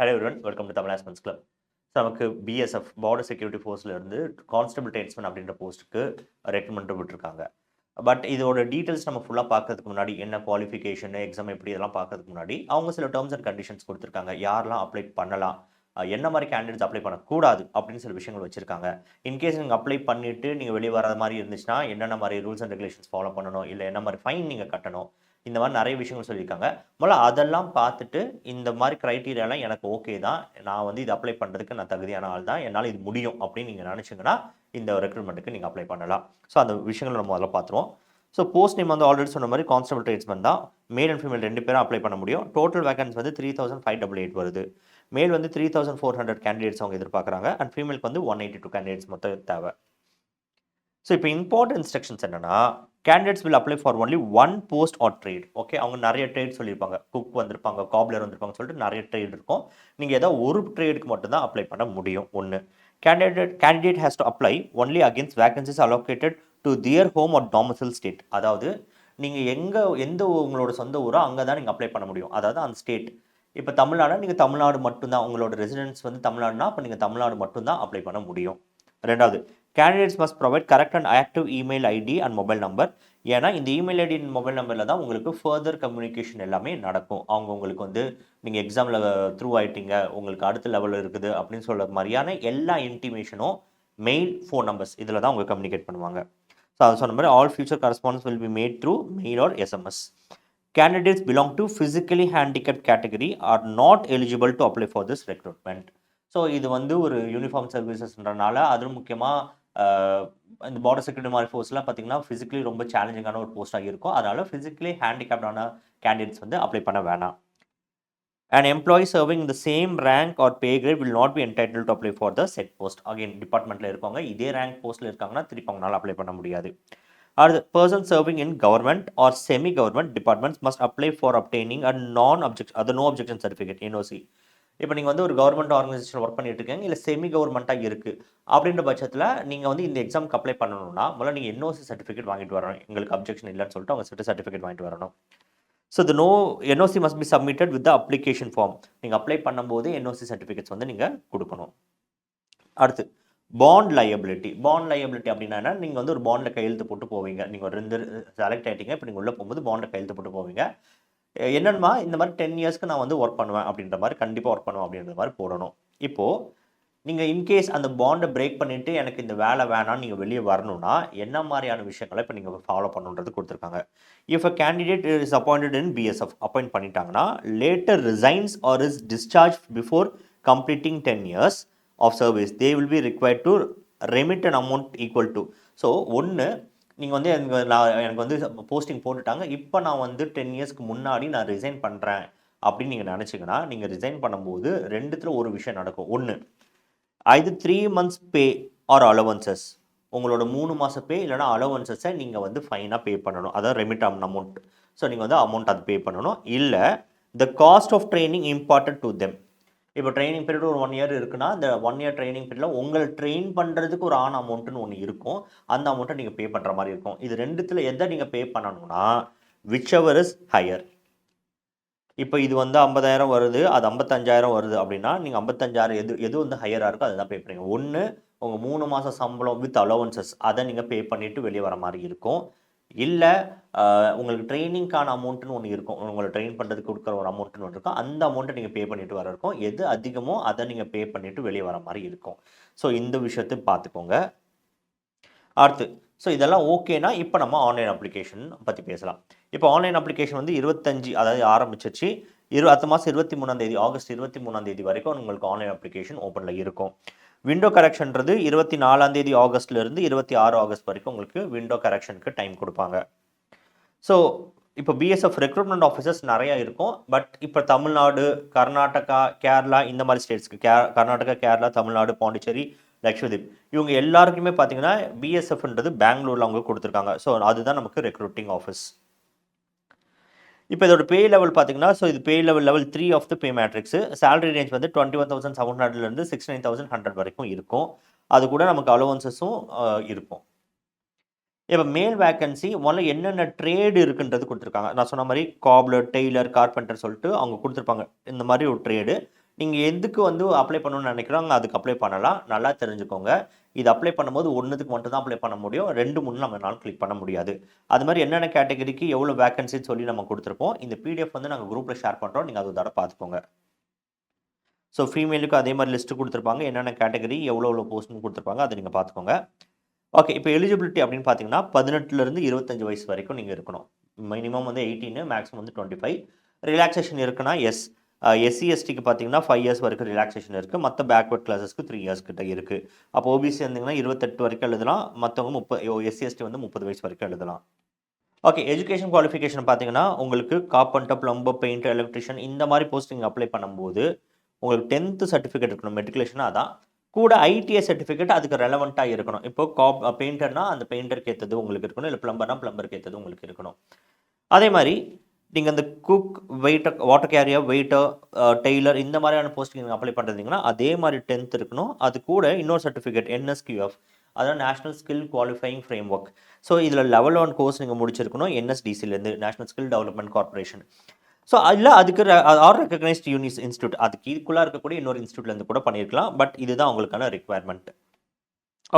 Hello everyone, welcome to Tamil aspirants club. So நமக்கு BSF border security ஃபோர்ஸில் இருந்து constable tradesman அப்படின்ற போஸ்ட்டுக்கு ரெக்கமெண்ட் விட்டுருக்காங்க. பட் இதோட டீட்டெயில்ஸ் நம்ம ஃபுல்லாக பார்க்கறதுக்கு முன்னாடி என்ன குவாலிஃபிகேஷன் எக்ஸாம் எப்படி இதெல்லாம் பார்க்கறதுக்கு முன்னாடி அவங்க சில டேர்ம்ஸ் அண்ட் கண்டிஷன்ஸ் கொடுத்துருக்காங்க. யாரெல்லாம் அப்ளை பண்ணலாம், என்ன மாதிரி கேண்டிடேட்ஸ் அப்ளை பண்ணக்கூடாது அப்படின்னு சில விஷயங்கள் வச்சுருக்காங்க. இன்கேஸ் நீங்கள் அப்ளை பண்ணிவிட்டு நீங்கள் வெளியே வராத மாதிரி இருந்துச்சுன்னா என்னென்ன மாதிரி ரூல்ஸ் அண்ட் ரெகுலேஷன்ஸ் ஃபாலோ பண்ணணும், இல்லை என்ன மாதிரி ஃபைன் நீங்கள் கட்டணும், இந்த மாதிரி நிறைய விஷயங்கள் சொல்லியிருக்காங்க. முதல்ல அதெல்லாம் பார்த்துட்டு இந்த மாதிரி க்ரைட்டீரியாலாம் எனக்கு ஓகே தான், நான் வந்து இது அப்ளை பண்ணுறதுக்கு நான் தகுதியான ஆள் தான், என்னால் இது முடியும் அப்படின்னு நீங்கள் நினச்சிங்கன்னா இந்த ரெக்ரூட்மெண்ட்டுக்கு நீங்கள் அப்ளை பண்ணலாம். ஸோ அந்த விஷயங்களை நம்ம முதல்ல பார்த்துருவோம். ஸோ போஸ்ட் நேம் வந்து ஆல்ரெடி சொன்ன மாதிரி கான்ஸ்டபிள் ட்ரேட்ஸ்மேன் தான். மேல் அண்ட் ஃபீமேல் 2 பேரும் அப்ளை பண்ண முடியும். டோட்டல் வேகன்ஸ் வந்து 3588 வருது. மேல் வந்து 3400 கேண்டிடேட்ஸ் அவங்க எதிர்பார்க்குறாங்க அண்ட் ஃபீமேலுக்கு வந்து 182 கேண்டிடேட்ஸ் மொத்தம் தேவை. ஸோ இப்போ இம்பார்ட்டன்ட் இன்ஸ்ட்ரக்ஷன்ஸ் என்னன்னா, candidates will apply for only one post or trade. Okay, அவங்க நிறைய ட்ரேட் சொல்லியிருப்பாங்க, குக் வந்திருப்பாங்க, காப்லர் வந்திருப்பாங்க சொல்லிட்டு நிறைய ட்ரேட் இருக்கும். நீங்கள் ஏதாவது ஒரு ட்ரேடுக்கு மட்டும்தான் அப்ளை பண்ண முடியும். ஒன்று, candidate has to apply only against vacancies allocated to their home or domicile state. அதாவது நீங்கள் எந்த உங்களோட சொந்த ஊரோ அங்கே தான் நீங்கள் அப்ளை பண்ண முடியும், அதாவது அந்த ஸ்டேட். இப்போ தமிழ்நாடு, நீங்கள் தமிழ்நாடு மட்டும்தான், உங்களோட ரெசிடென்ஸ் வந்து தமிழ்நாடுனா அப்போ நீங்கள் தமிழ்நாடு மட்டும்தான் அப்ளை பண்ண முடியும். ரெண்டாவது, candidates must provide correct and active email ID and mobile number. ஏன்னா இந்த இமெயில் ஐடி அண்ட் மொபைல் நம்பரில் தான் உங்களுக்கு ஃபர்தர் கம்யூனிகேஷன் எல்லாமே நடக்கும். அவங்க உங்களுக்கு வந்து நீங்கள் எக்ஸாமில் த்ரூ ஆகிட்டீங்க, உங்களுக்கு அடுத்த லெவலில் இருக்குது அப்படின்னு சொல்கிற மாதிரியான எல்லா இன்டிமேஷனும் மெயில், ஃபோன் நம்பர்ஸ் இதில் தான் அவங்க கம்யூனிகேட் பண்ணுவாங்க. ஸோ அது சொன்ன மாதிரி all future correspondence will be made through mail or SMS. Candidates belong to physically handicapped category are not eligible to apply for this recruitment. So இது வந்து ஒரு யூனிஃபார்ம் சர்வீசஸ்ன்றனால, அதுவும் முக்கியமாக இந்த பார்டர் செக்யூரிட்டி மாதிரி ஃபோர்ஸ்லாம் பார்த்தீங்கன்னா ஃபிசிக்கலி ரொம்ப சேலஞ்சிங்கான ஒரு போஸ்ட்டாக இருக்கும். அதனால் ஃபிசிக்கலி ஹேண்டிகேப்டான கேண்டிடேட்ஸ் வந்து அப்ளை பண்ண வேணாம். An employee serving in the same rank or pay grade will not be entitled to apply for the said post. Again, டிபார்ட்மெண்ட்டில் இருக்கவங்க இதே ரேங்க் போஸ்ட்டில் இருக்காங்கன்னா திருப்பி அவங்களால அப்ளை பண்ண முடியாது. Or the person serving in government or semi-government departments must apply for obtaining a no objection certificate, NOC. இப்போ நீங்கள் வந்து ஒரு கவர்மெண்ட் ஆர்கனைசேஷன் ஒர்க் பண்ணிட்டு இருக்கீங்க, இல்லை செமி கவர்மெண்ட்டாக இருக்குது அப்படின்ற பட்சத்தில் நீங்கள் வந்து இந்த எக்ஸாமுக்கு அப்ளை பண்ணணும்னா முதல்ல நீங்கள் NOC சர்டிஃபிகேட் வாங்கிட்டு வரணும். எங்களுக்கு அப்ஜெக்ஷன் இல்லைன்னு சொல்லிட்டு அவங்க சர்டிஃபிகேட் வாங்கிட்டு வரணும். So the NOC must be submitted with the application form. நீங்கள் அப்ளை பண்ணும்போது NOC சர்டிஃபிகேட்ஸ் வந்து நீங்கள் கொடுக்கணும். அடுத்து பாண்ட் லையபிலிட்டி. பாண்ட் லையபிலிட்டி அப்படின்னா நீங்கள் வந்து ஒரு பாண்டில் கையெழுத்து போட்டு போவீங்க. நீங்கள் ஒரு 2 செலக்ட் ஆகிட்டீங்க, இப்போ நீங்கள் உள்ளே போகும்போது பாண்டில் கையெழுத்து போட்டு போவீங்க. என்னென்னா இந்த மாதிரி 10 இயர்ஸ்க்கு நான் வந்து ஒர்க் பண்ணுவேன் அப்படின்ற மாதிரி, கண்டிப்பாக ஒர்க் பண்ணுவேன் அப்படின்ற மாதிரி போடணும். இப்போது நீங்கள் இன்கேஸ் அந்த பாண்டை பிரேக் பண்ணிவிட்டு எனக்கு இந்த வேலை வேணான்னு நீங்கள் வெளியே வரணும்னா என்ன மாதிரியான விஷயங்களை இப்போ நீங்கள் ஃபாலோ பண்ணுன்றது கொடுத்துருக்காங்க. If a candidate is appointed in BSF appoint பண்ணிட்டாங்கன்னா later resigns or is discharge before completing 10 years of service, they will be required to remit an amount equal to. So ஒன்று, நீங்கள் வந்து எனக்கு வந்து போஸ்டிங் போட்டுட்டாங்க, இப்போ நான் வந்து 10 இயர்ஸ்க்கு முன்னாடி நான் ரிசைன் பண்ணுறேன் அப்படின்னு நீங்கள் நினச்சிங்கன்னா நீங்கள் ரிசைன் பண்ணும்போது ரெண்டுத்தில் ஒரு விஷயம் நடக்கும். ஒன்று, இது 3 months பே ஆர் அலவன்சஸ், உங்களோட 3 மாத பே இல்லைனா அலவன்சஸை நீங்கள் வந்து ஃபைனாக பே பண்ணணும், அதாவது ரெமிட் அமௌண்ட். ஸோ நீங்கள் வந்து அமௌண்ட் அது பே பண்ணணும். இல்லை the cost of training important to them. இப்போ ட்ரைனிங் பீரியட் ஒரு 1 year இருக்குன்னா அந்த 1 year ட்ரைனிங் பீரியடில் உங்களை ட்ரெயின் பண்ணுறதுக்கு ஒரு ஆன் அமௌண்ட்டுன்னு ஒன்று இருக்கும், அந்த அமௌண்ட்டை நீங்கள் பே பண்ணுற மாதிரி இருக்கும். இது ரெண்டுத்தில் எதை நீங்கள் பே பண்ணணும்னா விச் எவர் இஸ் ஹையர். இப்போ இது வந்து 50,000 வருது, அது 55,000 வருது அப்படின்னா நீங்கள் 55,000 எது வந்து ஹையராக இருக்கோ அதை தான் பே பண்ணுறீங்க. ஒன்று, உங்கள் 3 மாத சம்பளம் வித் அலவன்சஸ் அதை நீங்கள் பே பண்ணிவிட்டு வெளியே வர மாதிரி இருக்கும். இல்லை உங்களுக்கு ட்ரைனிங்கான அமௌண்ட்டுன்னு ஒன்று இருக்கும், உங்களை ட்ரெயின் பண்ணுறதுக்கு கொடுக்குற ஒரு அமௌண்ட்டுன்னு ஒன்று இருக்கும், அந்த அமௌண்ட்டை நீங்கள் பே பண்ணிவிட்டு வர இருக்கும். எது அதிகமோ அதை நீங்கள் பே பண்ணிவிட்டு வெளியே வர மாதிரி இருக்கும். ஸோ இந்த விஷயத்தை பார்த்துக்கோங்க. அடுத்து, ஸோ இதெல்லாம் ஓகேனா இப்போ நம்ம ஆன்லைன் அப்ளிகேஷன் பற்றி பேசலாம். இப்போ ஆன்லைன் அப்ளிகேஷன் வந்து 25 அதாவது ஆரம்பிச்சிச்சு, அடுத்த மாதம் 23ஆம் தேதி, ஆகஸ்ட் 23ஆம் தேதி வரைக்கும் உங்களுக்கு ஆன்லைன் அப்ளிகேஷன் ஓப்பனில் இருக்கும். விண்டோ கரெக்ஷன்றது 24ஆம் தேதி ஆகஸ்ட்லேருந்து 26 ஆகஸ்ட் வரைக்கும் உங்களுக்கு விண்டோ கரெக்ஷனுக்கு டைம் கொடுப்பாங்க. ஸோ இப்போ பிஎஸ்எஃப் ரெக்ரூட்மெண்ட் ஆஃபீஸர்ஸ் நிறையா இருக்கும். பட் இப்போ தமிழ்நாடு, கர்நாடகா, கேரளா இந்த மாதிரி ஸ்டேட்ஸ்க்கு கர்நாடகா, கேரளா, தமிழ்நாடு, பாண்டிச்சேரி, லக்ஷ்மதீப் இவங்க எல்லாருக்குமே பார்த்தீங்கன்னா பிஎஸ்எஃப்ன்றது பெங்களூரில் அவங்க கொடுத்துருக்காங்க. ஸோ அதுதான் நமக்கு ரெக்ரூட்டிங் ஆஃபீஸ். இப்போ இதோட பே லெவல் பார்த்தீங்கன்னா, ஸோ இது pay level 3 of the pay matrix. Salary range வந்து 21,700லேருந்து 69,100 வரைக்கும் இருக்கும். அது கூட நமக்கு அலவன்சஸும் இருக்கும். இப்போ மேல் வேக்கன்சி முதல்ல என்னென்ன ட்ரேடு இருக்குன்றது கொடுத்துருக்காங்க. நான் சொன்ன மாதிரி காப்லர், டெய்லர், கார்பெண்டர் சொல்லிட்டு அவங்க கொடுத்துருப்பாங்க இந்த மாதிரி ஒரு ட்ரேடு. நீங்கள் எதுக்கு வந்து அப்ளை பண்ணணும்னு நினைக்கிறாங்க அதுக்கு அப்ளை பண்ணலாம். நல்லா தெரிஞ்சுக்கோங்க. இது அப்ளை பண்ணும்போது ஒன்றுக்கு மட்டும் தான் அப்ளை பண்ண முடியும். 2 3 நம்மளால கிளிக் பண்ண முடியாது. அது மாதிரி என்னென்ன கேட்டகரிக்கு எவ்வளோ வேகன்சின்னு சொல்லி நம்ம கொடுத்துருப்போம். இந்த பிடிஎஃப் வந்து நாங்கள் குரூப்பில் ஷேர் பண்ணுறோம். நீங்கள் அதை ஒரு தடவை பார்த்துக்கோங்க. ஸோ ஃபீமேலுக்கு அதே மாதிரி லிஸ்ட்டு கொடுத்துருப்பாங்க. என்னென்ன கேட்டகரி எவ்வளோ போஸ்ட்னு கொடுத்துருப்பாங்க. அதை நீங்கள் பார்த்துக்கோங்க. ஓகே. இப்போ எலிஜிபிலிட்டி அப்படின்னு பார்த்தீங்கன்னா 18லேருந்து 25 வயசு வரைக்கும் நீங்கள் இருக்கணும். மினிமம் வந்து 18 மேக்ஸிமம் வந்து 25. ரிலாக்ஸேஷன் இருக்குன்னா எஸ். எஸ்சி எஸ்டிக்கு பார்த்தீங்கன்னா 5 இயர்ஸ் வரைக்கும் ரிலாக்ஸேஷன் இருக்குது. மற்ற பேக்வர்ட் கிளாஸஸ்க்கு 3 இயர்ஸ் கிட்ட இருக்குது. அப்போ ஓபிசி இருந்தீங்கன்னா 28 வரைக்கும் எழுதலாம். மற்றவங்க எஸ்சி எஸ்டி வந்து 30 வயசு வரைக்கும் எழுதலாம். ஓகே. எஜுகேஷன் குவாலிஃபிகேஷன் பார்த்தீங்கன்னா உங்களுக்கு கார்பெண்டர், பிளம்பர், பெயிண்டர், எலக்ட்ரிஷியன் இந்த மாதிரி போஸ்டிங் அப்ளை பண்ணும்போது உங்களுக்கு 10th சர்டிஃபிகேட் இருக்கணும். மெட்ரிகுலேஷனா அதான். கூட ஐடிஐ சர்டிஃபிகேட் அதுக்கு ரெலவெண்ட்டாக இருக்கணும். இப்போ பெயிண்டர்னா அந்த பெயிண்டருக்கு ஏற்றது உங்களுக்கு இருக்கணும். இல்லை பிளம்பர்னா பிளம்பருக்கு ஏற்றது உங்களுக்கு இருக்கணும். அதே மாதிரி நீங்கள் அந்த cook, waiter, water carrier, waiter, tailor இந்த மாதிரியான போஸ்டிங் நீங்கள் அப்ளை பண்ணுறீங்கன்னா அதே மாதிரி 10th இருக்கணும். அது கூட இன்னொரு சர்டிஃபிகேட் என்எஸ்கியூஎஃப், அதாவது national skill qualifying framework. So இதில் லெவல் 1 கோர்ஸ் நீங்கள் முடிச்சிருக்கணும் என்எஸ்டிசிலேருந்து, national skill development corporation. So அதில் அதுக்கு ஆர் ரெகக்னைஸ்ட் இன்ஸ்டியூட் அதுக்கு இதுக்குள்ளே இருக்கக்கூடிய இன்னொரு இன்ஸ்டியூட்லேருந்து கூட பண்ணியிருக்கலாம். பட் இதுதான் உங்களுக்கான ரிக்வயர்மெண்ட்.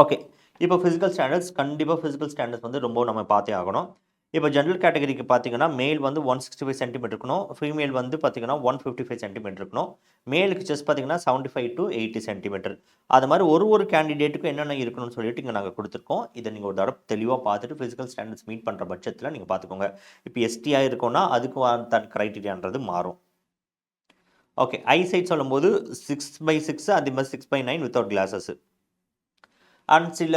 ஓகே. இப்போ ஃபிசிக்கல் ஸ்டாண்டர்ட்ஸ் கண்டிப்பாக ஃபிசிக்கல் ஸ்டாண்டர்ட்ஸ் வந்து ரொம்ப நம்ம பார்த்தே ஆகணும். இப்போ ஜென்ரல் கேட்டகரிக்கு பார்த்தீங்கன்னா மேல் வந்து 165 சென்டிமீட்டர் இருக்கணும். ஃபீமேல் வந்து பார்த்தீங்கன்னா 155 சென்டிமீட்டர் இருக்கணும். மேலுக்கு செஸ்ட் பார்த்தீங்கன்னா 75 to 80 சென்டிமீட்டர். அது மாதிரி ஒரு கேண்டிடேட்டுக்கும் என்னென்ன இருக்கணும்னு சொல்லிட்டு இங்கே நாங்கள் கொடுத்துருக்கோம். இதை நீங்கள் ஒரு தடவை தெளிவாக பார்த்துட்டு ஃபிசிக்கல் ஸ்டாண்டர்ட்ஸ் மீட் பண்ணுற பட்சத்தில் நீங்கள் பார்த்துக்கோங்க. இப்போ எஸ்டியாக இருக்கோன்னா அதுக்கு தன் க்ரைட்டீரியான்றது மாறும். ஓகே. ஐசைட் சொல்லும்போது 6/6 அதே மாதிரி 6/9 வித்தவுட் கிளாஸஸ். அண்ட் சில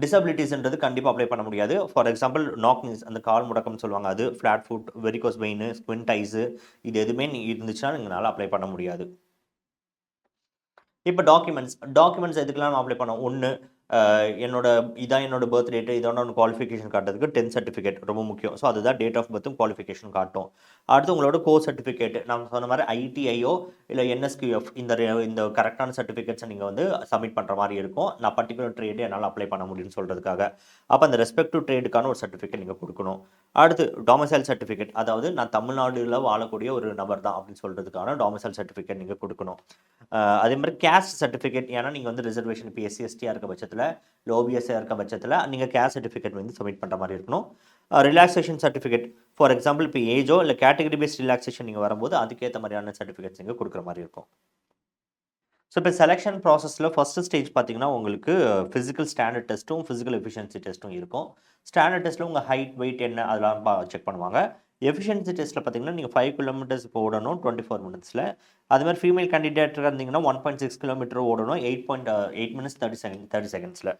டிசபிலிட்டிஸ்ன்றது கண்டிப்பாக அப்ளை பண்ண முடியாது. ஃபார் எக்ஸாம்பிள் நாக்னிஸ் அந்த கால் முடக்கம்னு சொல்லுவாங்க. அது flat foot, varicose vein, squint eyes இது எதுவுமே இருந்துச்சுன்னா நீங்களால் அப்ளை பண்ண முடியாது. இப்போ டாக்குமெண்ட்ஸ் எதுக்கெல்லாம் நம்ம அப்ளை பண்ணோம். ஒன்று என்னோட பர்த் டேட்டு, இதோட குவாலிஃபிகேஷன் காட்டுறதுக்கு 10th சர்டிஃபிகேட் ரொம்ப முக்கியம். ஸோ அதுதான் டேட் ஆஃப் பர்த்தும் குவாலிஃபிகேஷன் காட்டும். அடுத்து உங்களோட கோர்ஸ் சர்டிஃபிகேட் நம்ம சொன்ன மாதிரி ஐடிஐயோ இல்லை என்எஸ்கியூஎஃப் இந்த கரெக்டான சர்டிஃபிகேட்ஸை நீங்கள் வந்து சப்மிட் பண்ணுற மாதிரி இருக்கும். நான் பர்டிகுலர் ட்ரேடு என்னால் அப்ளை பண்ண முடியும்னு சொல்கிறதுக்காக. அப்போ அந்த ரெஸ்பெக்டிவ் ட்ரேடுக்கான ஒரு சர்டிஃபிகேட் நீங்கள் கொடுக்கணும். அடுத்து டாமிசைல் சர்டிஃபிகேட், அதாவது நான் தமிழ்நாடுல வாழக்கூடிய ஒரு நபர் தான் அப்படின்னு சொல்கிறதுக்கான டாமிசைல் சர்டிஃபிகேட் நீங்கள் கொடுக்கணும். அதே மாதிரி கேஸ்ட் சர்டிஃபிகேட், ஏன்னா நீங்கள் வந்து ரிசர்வேஷன் இப்போ எஸ்சி எஸ்டியாக இருக்க பட்சத்தில் இல்லை ஓபிஎஸ்ஸாக இருக்க பட்சத்தில் நீங்கள் கேஸ்ட் சர்டிஃபிகேட் வந்து சப்மிட் பண்ணுற மாதிரி இருக்கணும். ரிலாக்ஸேஷன் சர்டிஃபிகேட், ஃபார் எக்ஸாம்பிள் இப்போ ஏஜோ இல்லை கேட்டகரி பேஸ்ட் ரிலாக்ஸேஷன் நீங்கள் வரும்போது அதுக்கேற்ற மாதிரியான சர்டிஃபிகேட்ஸ் நீங்கள் கொடுக்குற மாதிரி இருக்கும். ஸோ இப்போ செலெக்ஷன் ப்ராசஸில் ஃபஸ்ட்டு ஸ்டேஜ் பார்த்தீங்கன்னா உங்களுக்கு ஃபிசிக்கல் ஸ்டாண்டர்ட் டெஸ்ட்டும் ஃபிசிக்கல் எஃபிஷியன்சி டெஸ்ட்டும் இருக்கும். ஸ்டாண்டர்ட் டெஸ்ட்டில் உங்கள் ஹைட், வெயிட் என்ன அதெல்லாம் செக் பண்ணுவாங்க. எஃபிஷியன்சி டெஸ்ட்டில் பார்த்தீங்கன்னா நீங்கள் 5 கிலோமீட்டர்ஸ் இப்போ ஓடணும் 24 மினிட்ஸில். அதுமாதிரி ஃபீமேல் கேண்டிடேட்டாக இருந்தீங்கன்னா 1.6 கிலோமீட்டர் ஓடணும் 8 மினிட்ஸ் 30 செகண்ட்ஸில்.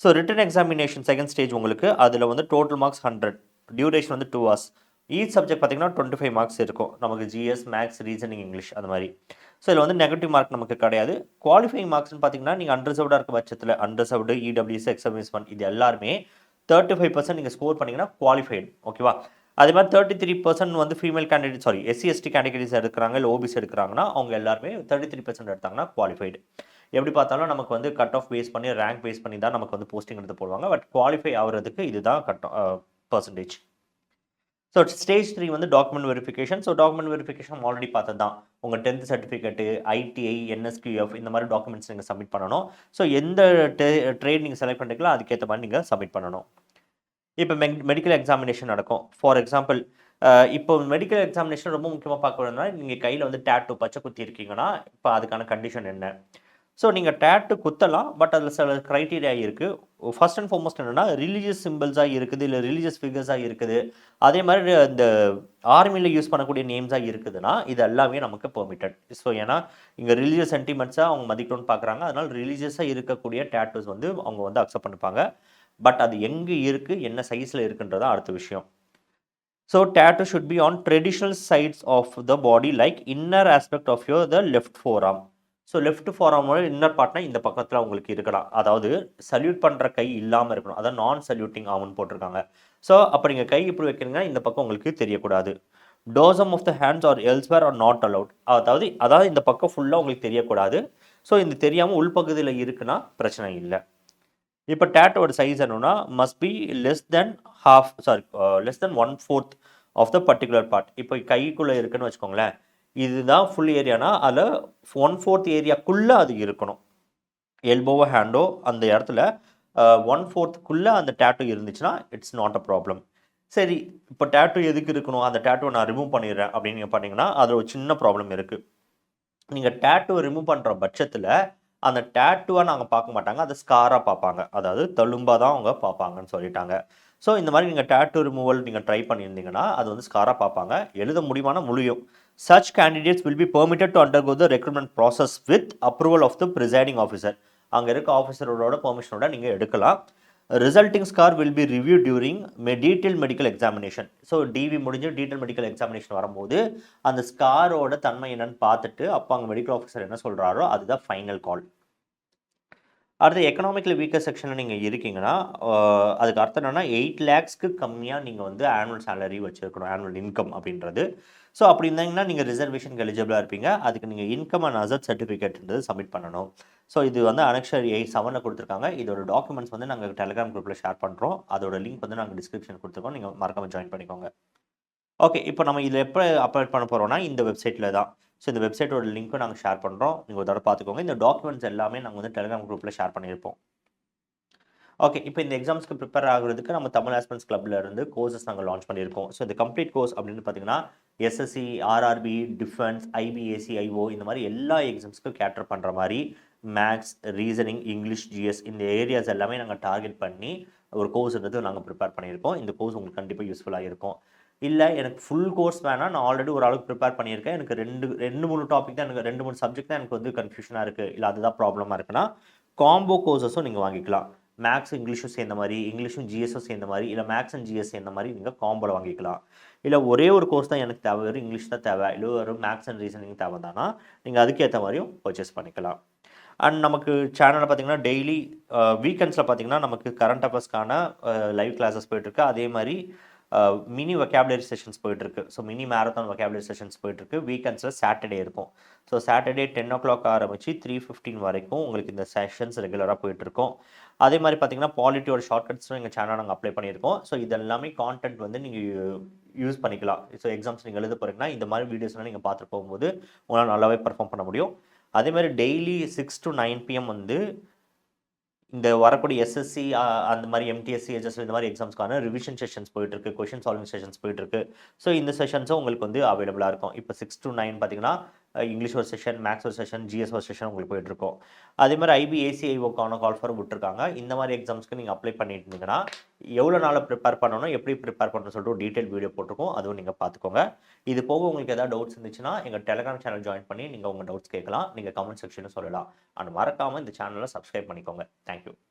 So written examination second stage உங்களுக்கு அதில் வந்து டோட்டல் மார்க்ஸ் 100, டியூரேஷன் வந்து 2 hours. ஈச் சப்ஜெக்ட் பார்த்தீங்கன்னா 25 மார்க்ஸ் இருக்கும். நமக்கு ஜிஎஸ், மேக்ஸ், ரீசனிங், இங்கிலீஷ் அது மாதிரி. ஸோ இதில் வந்து நெகட்டிவ் மார்க் நமக்கு கிடையாது. குவாலிஃபைங் மார்க்ஸ்னு பார்த்தீங்கன்னா நீங்கள் அன்ரிசர்வ்டாக இருக்க பட்சத்தில் அன்ரிசர்வ்டு, இடபிள்யூஎஸ், எக்ஸாமினேஷன் இது எல்லாருமே 35% நீங்கள் ஸ்கோர் பண்ணிங்கன்னா குவாலிஃபைடு. ஓகேவா? அதே மாதிரி 33% வந்து female candidate SC ST categories எடுக்கிறாங்க இல்லை ஓபிசி எடுக்கிறாங்கன்னா அவங்க எல்லாருமே 33% எடுத்தாங்கன்னா குவாலிஃபைடு. எப்படி பார்த்தாலும் நமக்கு வந்து கட் ஆஃப் பேஸ் பண்ணி ரேங்க் பேஸ் பண்ணி தான் நமக்கு வந்து போஸ்டிங் எடுத்து போடுவாங்க. பட் குவாலிஃபை ஆகிறதுக்கு இதுதான் பர்சன்டேஜ். ஸோ ஸ்டேஜ் 3 வந்து document verification. So document verification already பார்த்தது தான். உங்கள் 10th சர்டிஃபிகேட்டு, ஐடிஐ, என்எஸ்கியூஎஃப் இந்த மாதிரி டாக்குமெண்ட்ஸ் நீங்கள் சப்மிட் பண்ணணும். ஸோ எந்த ட்ரேட் நீங்கள் செலக்ட் பண்ணுறீங்களோ அதுக்கேற்ற மாதிரி நீங்கள் சப்மிட் பண்ணணும். இப்போ மெடிக்கல் எக்ஸாமினேஷன் நடக்கும். ஃபார் எக்ஸாம்பிள் இப்போ மெடிக்கல் எக்ஸாமினேஷன் ரொம்ப முக்கியமாக பார்க்க வேணும்னா நீங்கள் கையில் வந்து டேட்டூ பச்சை குத்தி இருக்கீங்கன்னா இப்போ அதுக்கான கண்டிஷன் என்ன? ஸோ நீங்கள் டேட்டு குத்தலாம். பட் அதில் சில க்ரைட்டீரியா இருக்குது. ஃபர்ஸ்ட் அண்ட் ஃபார்மோஸ்ட் என்னென்னா ரிலீஜியஸ் சிம்பிள்ஸாக இருக்குது இல்லை ரிலீஜியஸ் ஃபிகர்ஸாக இருக்குது. அதே மாதிரி இந்த ஆர்மியில் யூஸ் பண்ணக்கூடிய நேம்ஸாக இருக்குதுன்னா இது எல்லாமே நமக்கு பெர்மிட்டட். ஸோ ஏன்னா இங்கே ரிலீஜியஸ் சென்டிமெண்ட்ஸாக அவங்க மதிக்கணும்னு பார்க்குறாங்க. அதனால் ரிலீஜியஸாக இருக்கக்கூடிய டேட்டூஸ் வந்து அவங்க வந்து அக்செப்ட் பண்ணிப்பாங்க. பட் அது எங்கே இருக்குது, என்ன சைஸில் இருக்குன்றதா அடுத்த விஷயம். So tattoo should be on traditional sides of the body like inner aspect of the left forearm. So left ஃபார்ஆர்மோட இன்னர் பார்ட்னா இந்த பக்கத்தில் உங்களுக்கு இருக்கலாம். அதாவது சல்யூட் பண்ணுற கை இல்லாமல் இருக்கணும். அதாவது நான் சல்யூட்டிங் ஆர்ம்னு போட்டிருக்காங்க. ஸோ அப்போ நீங்கள் கை இப்படி வைக்கிறீங்கன்னா இந்த பக்கம் உங்களுக்கு தெரியக்கூடாது. Dorsum of the hands or elsewhere are not allowed. அதாவது இந்த பக்கம் ஃபுல்லாக உங்களுக்கு தெரியக்கூடாது. ஸோ இந்த தெரியாமல் உள்பகுதியில் இருக்குன்னா பிரச்சனை இல்லை. இப்போ டேட்டோட சைஸ் என்னன்னா must be less than 1/4 of the particular part. இப்போ கைக்குள்ளே இருக்குன்னு வச்சுக்கோங்களேன். இதுதான் ஃபுல் ஏரியானா அதில் 1/4 ஏரியாக்குள்ளே அது இருக்கணும். எல்போவோ ஹேண்டோ அந்த இடத்துல 1/4க்குள்ளே அந்த டேட்டூ இருந்துச்சுன்னா இட்ஸ் நாட் அ ப்ராப்ளம். சரி, இப்போ டேட்டூ எதுக்கு இருக்கணும், அந்த டேட்டூவை நான் ரிமூவ் பண்ணிடுறேன் அப்படின்னு நீங்கள் பார்த்தீங்கன்னா அதில் ஒரு சின்ன ப்ராப்ளம் இருக்குது. நீங்கள் டேட்டூவை ரிமூவ் பண்ணுற பட்சத்தில் அந்த டேட்டூவை நாங்கள் பார்க்க மாட்டாங்க, அதை ஸ்காராக பார்ப்பாங்க, அதாவது தழும்பாக தான் அவங்க பார்ப்பாங்கன்னு சொல்லிட்டாங்க. ஸோ இந்த மாதிரி நீங்கள் டேட்டூ ரிமூவல் நீங்கள் ட்ரை பண்ணியிருந்தீங்கன்னா அது வந்து ஸ்காராக பார்ப்பாங்க. எழுத முடியுமான முடியும். Such candidates will be permitted to undergo the recruitment process with approval of the presiding officer. அங்கே இருக்க ஆஃபீஸரோட பெர்மிஷனோட நீங்கள் எடுக்கலாம். Resulting scar will be review during detail medical examination. So TV முடிஞ்சு டீட்டெயில் மெடிக்கல் எக்ஸாமினேஷன் வரும்போது அந்த ஸ்காரோட தன்மை என்னன்னு பார்த்துட்டு அப்போ அங்கே மெடிக்கல் ஆஃபீஸர் என்ன சொல்கிறாரோ அதுதான் ஃபைனல் கால். அடுத்து எக்கனாமிக்கலி வீக்கர் செக்ஷனில் நீங்கள் இருக்கீங்கன்னா அதுக்கு அர்த்தம் என்னென்னா 8 lakhsக்கு கம்மியாக நீங்கள் வந்து ஆனுவல் சேலரி வச்சுருக்கணும், ஆனுவல் இன்கம் அப்படின்றது. ஸோ அப்படி இருந்தீங்கன்னா நீங்கள் ரிசர்வேஷனுக்கு எலிஜிபிளாக இருப்பீங்க. அதுக்கு நீங்கள் இன்கம் அண்ட் அசட் சர்டிஃபிகேட்ன்றது சப்மிட் பண்ணணும். ஸோ இது வந்து அனெக்ஷர் 8(7) கொடுத்துருக்காங்க. இதோட டாக்குமெண்ட்ஸ் வந்து நாங்கள் டெலிகிராம் குரூப்பில் ஷேர் பண்ணுறோம். அதோட லிங்க் வந்து நாங்கள் டிஸ்கிரிப்ஷன் கொடுத்துருக்கோம். நீங்கள் மறக்காமல் ஜாயின் பண்ணிக்கோங்க. ஓகே, இப்போ நம்ம இதில் எப்போ அப்லோட் பண்ண போகிறோம்னா இந்த வெப்சைட்டில் தான். ஸோ இந்த வெப்சைட்டோட லிங்க்கும் நாங்கள் ஷேர் பண்ணுறோம். நீங்கள் ஒரு தடவை பார்த்துக்கோங்க. இந்த டாக்குமெண்ட்ஸ் எல்லாமே நாங்கள் வந்து டெலிகிராம் குரூப்பில் ஷேர் பண்ணியிருப்போம். ஓகே, இப்போ இந்த எக்ஸாம்ஸ்க்கு ப்ரிப்பேர் ஆகுறதுக்கு நம்ம தமிழ் ஆஸ்பிரண்ட்ஸ் கிளப்ல இருந்து கோர்சஸ் நாங்கள் லான்ச் பண்ணியிருக்கோம். ஸோ இந்த கம்ப்ளீட் கோர்ஸ் அப்படின்னு பார்த்தீங்கன்னா SSC, RRB, defence, IPSC, IO இந்த மாதிரி எல்லா எக்ஸாம்ஸ்க்கும் கேட்டர் பண்ணுற மாதிரி மேக்ஸ், ரீசனிங், இங்கிலீஷ், ஜிஎஸ் இந்த ஏரியாஸ் எல்லாமே நாங்கள் டார்கெட் பண்ணி ஒரு கோர்ஸ்ன்றது நாங்கள் ப்ரிப்பேர் பண்ணியிருக்கோம். இந்த கோர்ஸ் உங்களுக்கு கண்டிப்பாக யூஸ்ஃபுல்லாக இருக்கும். இல்லை எனக்கு ஃபுல் கோர்ஸ் வேணாம், நான் ஆல்ரெடி ஒரு அளவுக்கு ப்ரிப்பேர் பண்ணியிருக்கேன், எனக்கு 2-3 டாபிக் தான், எனக்கு 2-3 சப்ஜெக்ட் தான் எனக்கு வந்து கன்ஃபியூஷனாக இருக்குது, இல்லை அதுதான் ப்ராப்ளமாக இருக்குன்னா காம்போ கோர்ஸஸும் நீங்கள் வாங்கிக்கலாம். மேக்ஸ் இங்கிலீஷும் சேர்ந்த மாதிரி, இங்கிலீஷும் ஜிஎஸும் சேர்ந்த மாதிரி, இல்லை மேக்ஸ் அண்ட் ஜிஎஸ் சேர்ந்த மாதிரி நீங்கள் காம்போவில் வாங்கிக்கலாம். இல்லை ஒரே ஒரு கோர்ஸ் தான் எனக்கு தேவை, வெறும் இங்கிலீஷ் தான் தேவை, இல்லை வெறும் மேக்ஸ் அண்ட் ரீசனிங் தேவை தானா நீங்கள் அதுக்கேற்ற மாதிரியும் பர்ச்சேஸ் பண்ணிக்கலாம். அண்ட் நமக்கு சேனலில் பார்த்தீங்கன்னா டெய்லி வீக்கெண்ட்ஸில் பார்த்தீங்கன்னா நமக்கு கரண்ட் அஃபேர்ஸ்க்கான லைவ் கிளாஸஸ் போயிட்டுருக்கு. அதே மாதிரி மினி வொக்காபுலரி செஷன்ஸ் போயிட்டுருக்கு. So mini marathon vocabulary sessions போயிட்டுருக்கு. வீக்கெண்ட்ஸில் சாட்டர்டே இருக்கும். ஸோ சாட்டர்டே 10 o'clock ஆரம்பித்து 3:15 வரைக்கும் உங்களுக்கு இந்த செஷன்ஸ் ரெகுலராக போயிட்டுருக்கோம். அதே மாதிரி பார்த்தீங்கன்னா பாலிட்டியோட ஷார்ட்கட்ஸும் எங்கள் சேனல் நாங்கள் அப்ளை பண்ணியிருக்கோம். ஸோ இதெல்லாமே கான்டென்ட் வந்து நீங்கள் யூஸ் பண்ணிக்கலாம். ஸோ எக்ஸாம்ஸ் நீங்கள் எழுத போகிறீங்கன்னா இந்த மாதிரி வீடியோஸ்லாம் நீங்கள் பார்த்துட்டு போகும்போது உங்களால் நல்லாவே பர்ஃபார்ம் பண்ண முடியும். அதே மாதிரி டெய்லி 6 to 9 PM வந்து இந்த வரக்கூடிய எஸ்எஸ்சி அந்த மாதிரி எம்டிஎஸ்சி, ஹெச்எஸ்சி இந்த மாதிரி எக்ஸாம்ஸ்க்கான ரிவிஷன் செஷன்ஸ் போயிட்டுருக்கு, கொஷின் சால்விங் செஷன்ஸ் போயிட்டுருக்கு. ஸோ இந்த செஷன்ஸும் உங்களுக்கு வந்து அவைலபிளாக இருக்கும். இப்போ 6 to 9 பார்த்தீங்கன்னா இங்கிலீஷ் ஒரு செஷன், மேக்ஸ் ஒரு செஷன், ஜிஎஸ் ஒரு செஷன் உங்களுக்கு போயிட்டுருக்கும். அதே மாதிரி ஐபிஏசிஐஓக்கான கால் ஃபார் விட்டுருக்காங்க. இந்த மாதிரி எக்ஸாம்ஸ்க்கு நீங்கள் அப்ளை பண்ணிட்டு இருந்தீங்கன்னா எவ்வளோ நாளில் ப்ரிப்பேர் பண்ணணும், எப்படி ப்ரிப்பேர் பண்ணணும்னு சொல்லிட்டு ஒரு டீட்டெயில் வீடியோ போட்டிருக்கோம். அதுவும் நீங்கள் பார்த்துக்கோங்க. இது போக உங்களுக்கு ஏதாவது டவுட்ஸ் இருந்துச்சுன்னா எங்கள் டெலிகிராம் சேனல் ஜாயின் பண்ணி நீங்கள் உங்கள் டவுட்ஸ் கேட்கலாம். நீங்கள் கமெண்ட் செக்ஷனில் சொல்லலாம். அண்ட் மறக்காமல் இந்த சேனலை சப்ஸ்கிரைப் பண்ணிக்கோங்க. தேங்க்யூ.